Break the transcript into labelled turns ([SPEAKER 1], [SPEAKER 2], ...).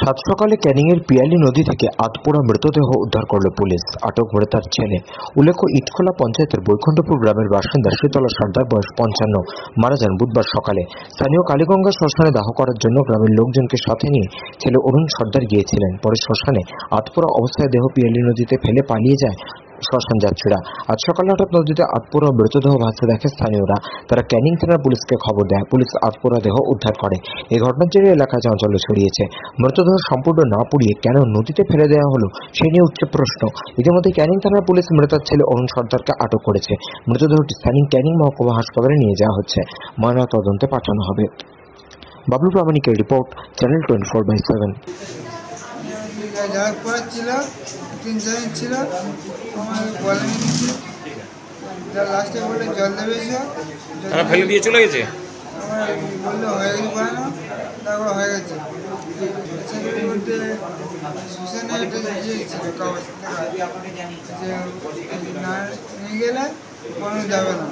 [SPEAKER 1] সাত সকালে ক্যানিংয়ের পিয়ালি নদী থেকে আধপোড়া মৃতদেহ উদ্ধার করল পুলিশ। আটক মৃতার ছেলে। উল্লেখ্য, ইটখোলা পঞ্চায়েতের বৈকুণ্ঠপুর গ্রামের বাসিন্দা শীতলা সর্দার, বয়স 55, মারা যান বুধবার সকালে। স্থানীয় কালীগঙ্গা শ্মশানে দাহ করার জন্য গ্রামের লোকজনকে সাথে নিয়ে ছেলে অরুণ সর্দার গিয়েছিলেন। পরে শ্মশানে আধপোড়া অবস্থায় দেহ পিয়ালি নদীতে ফেলে পালিয়ে যায় শ্মশান যাত্রীরা। আজ সকালে হঠাৎ নদীতে আধপোড়া মৃতদেহ ভাসতে দেখে স্থানীয়রা। তারা ক্যানিং থানার পুলিশকে খবর দেয়। পুলিশ আধপোড়া দেহ উদ্ধার করে। এই ঘটনার জেরে এলাকায় চাঞ্চল্য ছড়িয়েছে। মৃতদেহ সম্পূর্ণ না পুড়িয়ে কেন নদীতে ফেলে দেওয়া হলো, সে নিয়ে উঠছে প্রশ্ন। ইতিমধ্যে ক্যানিং থানার পুলিশ মৃতার ছেলে অরুণ সর্দারকে আটক করেছে। মৃতদেহটি স্থানীয় ক্যানিং মহকুমা হাসপাতালে নিয়ে যাওয়া হচ্ছে। ময়নাতদন্তে পাঠানো হবে। বাবলু প্রামাণিকের রিপোর্ট, চ্যানেল 24/7।
[SPEAKER 2] যাওয়ার পর ছিল 3-4 দিন ছিল, আমার বলেনি কিছু। লাস্টে বলে জল দেবে,
[SPEAKER 3] তারা ফেলে দিয়ে চলে গেছে।
[SPEAKER 2] আমার বললো হয়ে গেছে বানানো, তারপর হয়ে গেছে। সেটার মধ্যে শ্মশানে একটা ছিল কাগজ যে না নিয়ে গেলে বানানো যাবে না।